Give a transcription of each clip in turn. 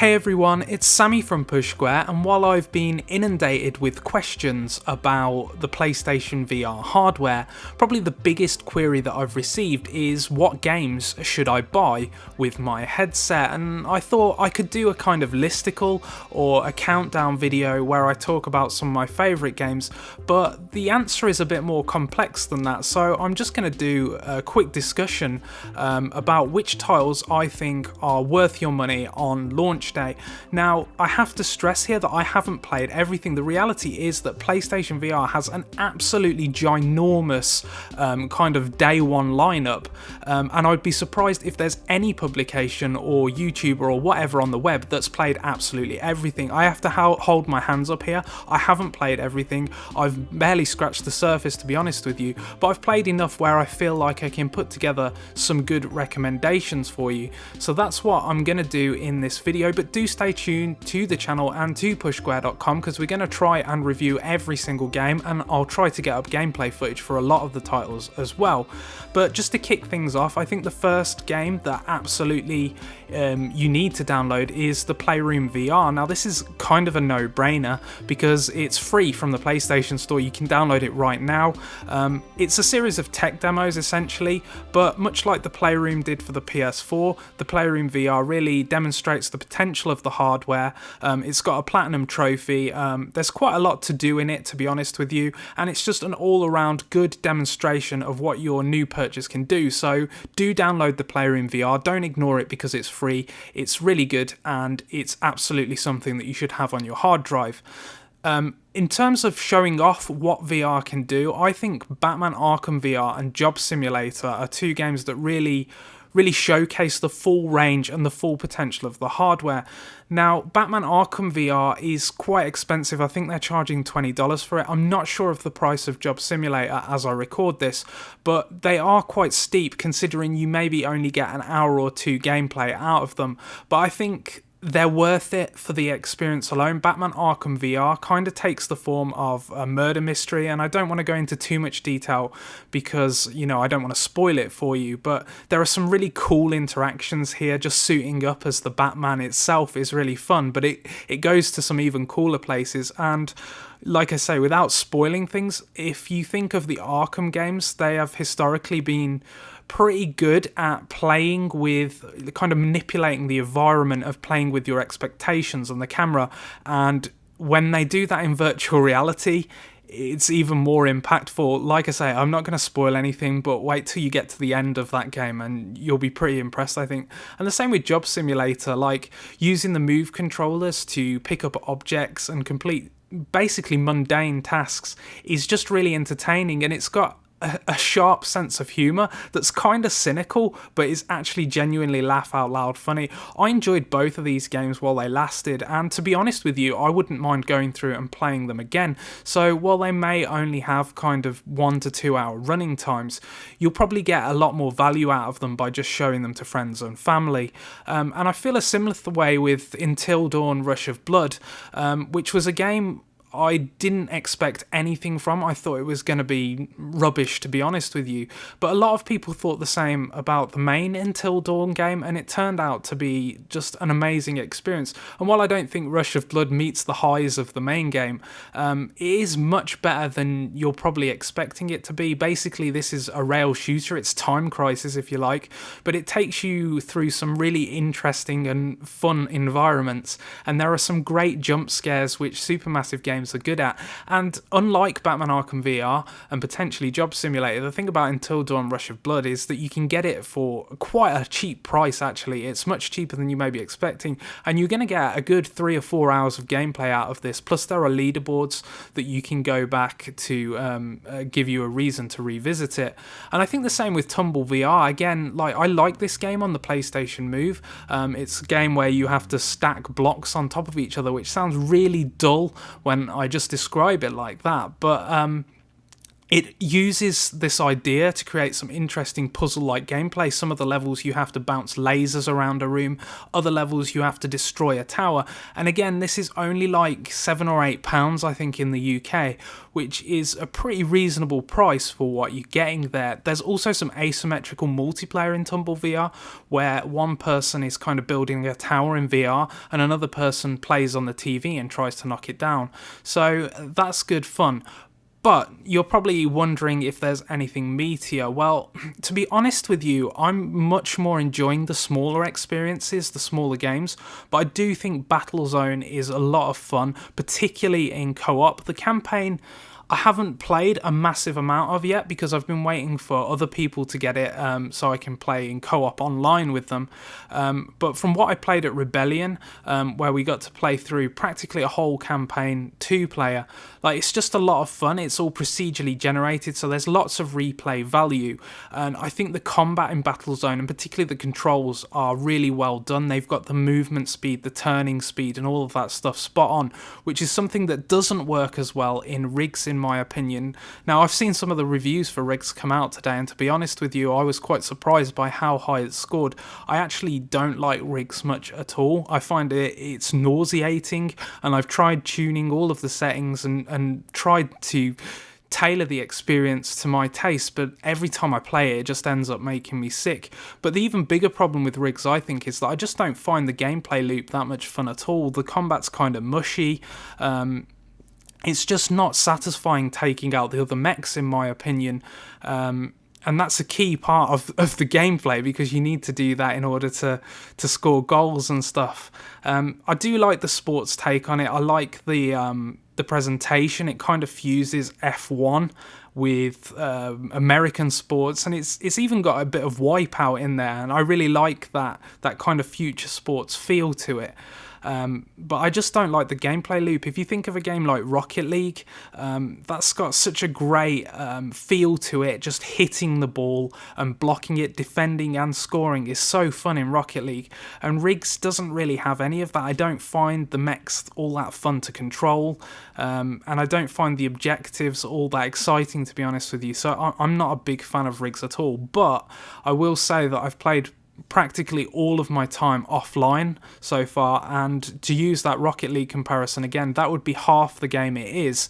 Hey everyone, it's Sammy from Push Square, and while I've been inundated with questions about the PlayStation VR hardware, probably the biggest query that I've received is what games should I buy with my headset, and I thought I could do a kind of listicle or a countdown video where I talk about some of my favourite games, but the answer is a bit more complex than that, so I'm just going to do a quick discussion about which titles I think are worth your money on launch day. Now, I have to stress here that I haven't played everything. The reality is that PlayStation VR has an absolutely ginormous kind of day one lineup, and I'd be surprised if there's any publication or YouTuber or whatever on the web that's played absolutely everything. I have to hold my hands up here. I haven't played everything. I've barely scratched the surface, to be honest with you, but I've played enough where I feel like I can put together some good recommendations for you. So that's what I'm going to do in this video, but do stay tuned to the channel and to pushsquare.com because we're going to try and review every single game, and I'll try to get up gameplay footage for a lot of the titles as well. But just to kick things off, I think the first game that absolutely you need to download is the Playroom VR. Now this is kind of a no-brainer because it's free from the PlayStation Store. You can download it right now. It's a series of tech demos essentially, but much like the Playroom did for the PS4, the Playroom VR really demonstrates the potential of the hardware. It's got a platinum trophy. There's quite a lot to do in it, to be honest with you, and it's just an all-around good demonstration of what your new purchase can do. So do download the Playroom VR. Don't ignore it because it's free. It's really good, and it's absolutely something that you should have on your hard drive. In terms of showing off what VR can do, I think Batman Arkham VR and Job Simulator are two games that really showcase the full range and the full potential of the hardware. Now, Batman Arkham VR is quite expensive. I think they're charging $20 for it. I'm not sure of the price of Job Simulator as I record this, but they are quite steep considering you maybe only get an hour or two gameplay out of them. But I think they're worth it for the experience alone. Batman Arkham VR kind of takes the form of a murder mystery, and I don't want to go into too much detail because, you know, I don't want to spoil it for you, but there are some really cool interactions here. Just suiting up as the Batman itself is really fun, but it goes to some even cooler places. And like I say, without spoiling things, if you think of the Arkham games, they have historically been pretty good at playing with, kind of manipulating the environment of playing with your expectations on the camera, and when they do that in virtual reality, it's even more impactful. Like I say, I'm not going to spoil anything, but wait till you get to the end of that game and you'll be pretty impressed, I think. And the same with Job Simulator, like using the Move controllers to pick up objects and complete basically mundane tasks is just really entertaining, and it's got a sharp sense of humour that's kind of cynical, but is actually genuinely laugh out loud funny. I enjoyed both of these games while they lasted, and to be honest with you, I wouldn't mind going through and playing them again. So while they may only have kind of 1 to 2 hour running times, you'll probably get a lot more value out of them by just showing them to friends and family. And I feel a similar way with Until Dawn Rush of Blood, which was a game I didn't expect anything from. I thought it was going to be rubbish, to be honest with you. But a lot of people thought the same about the main Until Dawn game, and it turned out to be just an amazing experience. And while I don't think Rush of Blood meets the highs of the main game, it is much better than you're probably expecting it to be. Basically, this is a rail shooter. It's Time Crisis, if you like, but it takes you through some really interesting and fun environments, and there are some great jump scares which supermassive games are good at. And unlike Batman Arkham VR and potentially Job Simulator, the thing about Until Dawn Rush of Blood is that you can get it for quite a cheap price. Actually, it's much cheaper than you may be expecting, and you're going to get a good 3 or 4 hours of gameplay out of this. Plus there are leaderboards that you can go back to give you a reason to revisit it. And I think the same with Tumble VR. Again, like, I like this game on the PlayStation Move. It's a game where you have to stack blocks on top of each other, which sounds really dull when I just describe it like that, but it uses this idea to create some interesting puzzle-like gameplay. Some of the levels you have to bounce lasers around a room, other levels you have to destroy a tower. And again, this is only like £7 or £8, I think, in the UK, which is a pretty reasonable price for what you're getting there. There's also some asymmetrical multiplayer in Tumble VR, where one person is kind of building a tower in VR and another person plays on the TV and tries to knock it down. So that's good fun. But you're probably wondering if there's anything meatier. Well, to be honest with you, I'm much more enjoying the smaller experiences, the smaller games, but I do think Battlezone is a lot of fun, particularly in co-op. The campaign, I haven't played a massive amount of yet because I've been waiting for other people to get it so I can play in co-op online with them. But from what I played at Rebellion, where we got to play through practically a whole campaign, 2-player, like it's just a lot of fun. It's all procedurally generated, so there's lots of replay value. And I think the combat in Battlezone, and particularly the controls, are really well done. They've got the movement speed, the turning speed, and all of that stuff spot on, which is something that doesn't work as well in RIGS, in my opinion. Now, I've seen some of the reviews for RIGS come out today, and to be honest with you, I was quite surprised by how high it scored. I actually don't like RIGS much at all. I find it's nauseating, and I've tried tuning all of the settings and tried to tailor the experience to my taste, but every time I play it, it just ends up making me sick. But the even bigger problem with RIGS, I think, is that I just don't find the gameplay loop that much fun at all. The combat's kind of mushy. It's just not satisfying taking out the other mechs, in my opinion. And that's a key part of the gameplay, because you need to do that in order to score goals and stuff. I do like the sports take on it. I like the presentation. It kind of fuses F1 with American sports, and it's even got a bit of Wipeout in there, and I really like that kind of future sports feel to it. But I just don't like the gameplay loop. If you think of a game like Rocket League, that's got such a great feel to it. Just hitting the ball and blocking it, defending and scoring is so fun in Rocket League. And RIGS doesn't really have any of that. I don't find the mechs all that fun to control, and I don't find the objectives all that exciting, to be honest with you. So I'm not a big fan of RIGS at all. But I will say that I've played practically all of my time offline so far, and to use that Rocket League comparison again, that would be half the game it is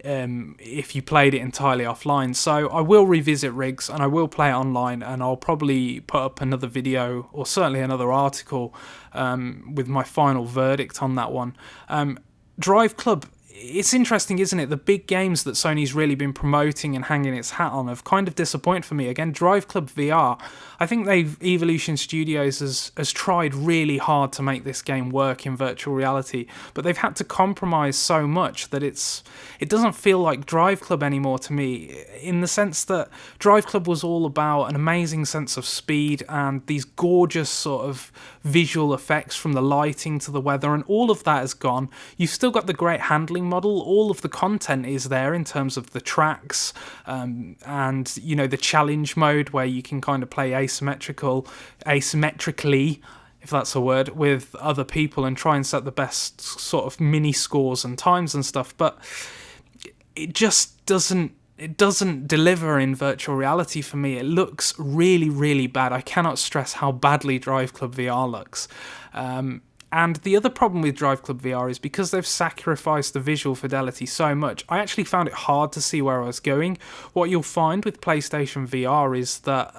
if you played it entirely offline. So I will revisit RIGS and I will play it online, and I'll probably put up another video or certainly another article with my final verdict on that one. DriveClub, it's interesting, isn't it? The big games that Sony's really been promoting and hanging its hat on have kind of disappointed for me. Again, DriveClub VR, I think Evolution Studios has tried really hard to make this game work in virtual reality, but they've had to compromise so much that it doesn't feel like DriveClub anymore to me, in the sense that DriveClub was all about an amazing sense of speed and these gorgeous sort of visual effects, from the lighting to the weather, and all of that is gone. You've still got the great handling model. All of the content is there in terms of the tracks, and the challenge mode where you can kind of play asymmetrically, if that's a word, with other people and try and set the best sort of mini scores and times and stuff. But it just doesn't deliver in virtual reality for me. It looks really, really bad. I cannot stress how badly DriveClub VR looks. And the other problem with DriveClub VR is because they've sacrificed the visual fidelity so much, I actually found it hard to see where I was going. What you'll find with PlayStation VR is that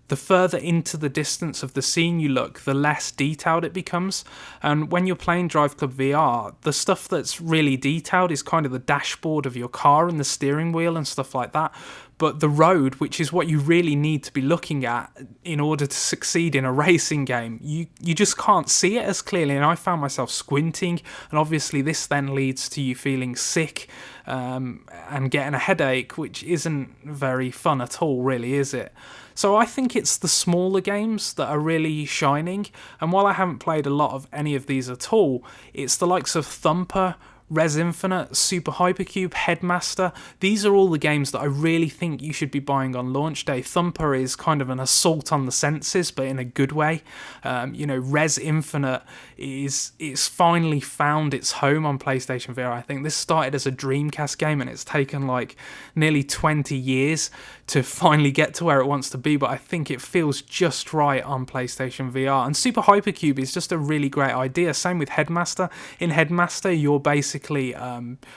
the further into the distance of the scene you look, the less detailed it becomes. And when you're playing DriveClub VR, the stuff that's really detailed is kind of the dashboard of your car and the steering wheel and stuff like that. But the road, which is what you really need to be looking at in order to succeed in a racing game, you just can't see it as clearly, and I found myself squinting, and obviously this then leads to you feeling sick and getting a headache, which isn't very fun at all, really, is it? So I think it's the smaller games that are really shining, and while I haven't played a lot of any of these at all, it's the likes of Thumper, Res Infinite, Super Hypercube, Headmaster, these are all the games that I really think you should be buying on launch day. Thumper is kind of an assault on the senses, but in a good way. Res Infinite it's finally found its home on PlayStation VR. I think this started as a Dreamcast game and it's taken like nearly 20 years to finally get to where it wants to be, but I think it feels just right on PlayStation VR. And Super Hypercube is just a really great idea. Same with Headmaster. In Headmaster, you're basically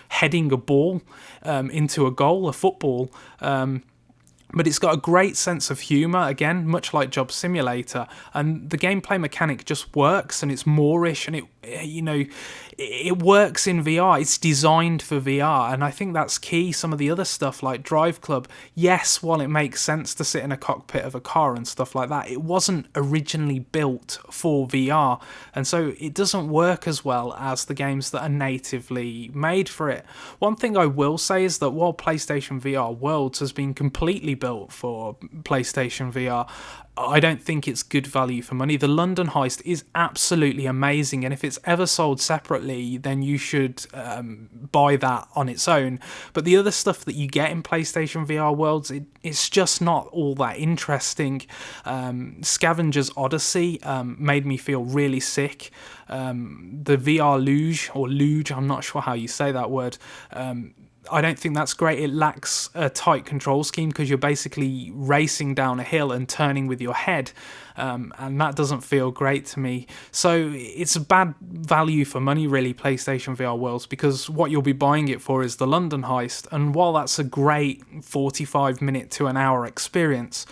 heading a ball into a goal, a football. But it's got a great sense of humour, again, much like Job Simulator, and the gameplay mechanic just works, and it's Moorish, and it works in VR. It's designed for VR, and I think that's key. Some of the other stuff like DriveClub, yes, while it makes sense to sit in a cockpit of a car and stuff like that, it wasn't originally built for VR, and so it doesn't work as well as the games that are natively made for it. One thing I will say is that while PlayStation VR Worlds has been completely built for PlayStation VR, I don't think it's good value for money. The London Heist is absolutely amazing, and if it's ever sold separately, then you should buy that on its own. But the other stuff that you get in PlayStation VR Worlds, it's just not all that interesting. Scavenger's Odyssey made me feel really sick. The VR Luge, I'm not sure how you say that word, I don't think that's great. It lacks a tight control scheme because you're basically racing down a hill and turning with your head, and that doesn't feel great to me. So it's a bad value for money, really, PlayStation VR Worlds, because what you'll be buying it for is the London Heist, and while that's a great 45-minute to an hour experience,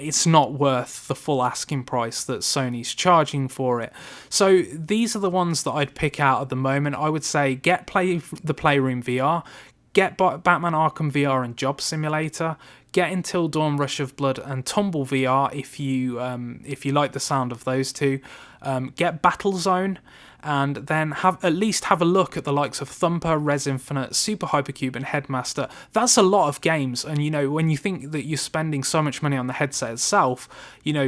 it's not worth the full asking price that Sony's charging for it. So these are the ones that I'd pick out at the moment. I would say get the Playroom VR, get Batman Arkham VR and Job Simulator, get Until Dawn Rush of Blood and Tumble VR if you like the sound of those two. Get Battlezone, and then at least have a look at the likes of Thumper, Res Infinite, Super Hypercube and Headmaster. That's a lot of games, and when you think that you're spending so much money on the headset itself,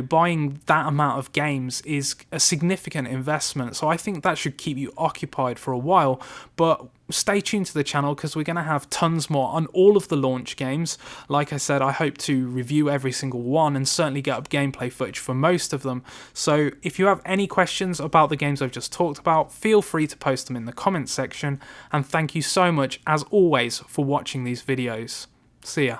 buying that amount of games is a significant investment. So I think that should keep you occupied for a while, but stay tuned to the channel because we're going to have tons more on all of the launch games. Like I said, I hope to review every single one and certainly get up gameplay footage for most of them. So if you have any questions about the games I've just talked about, feel free to post them in the comments section, and thank you so much as always for watching these videos. See ya.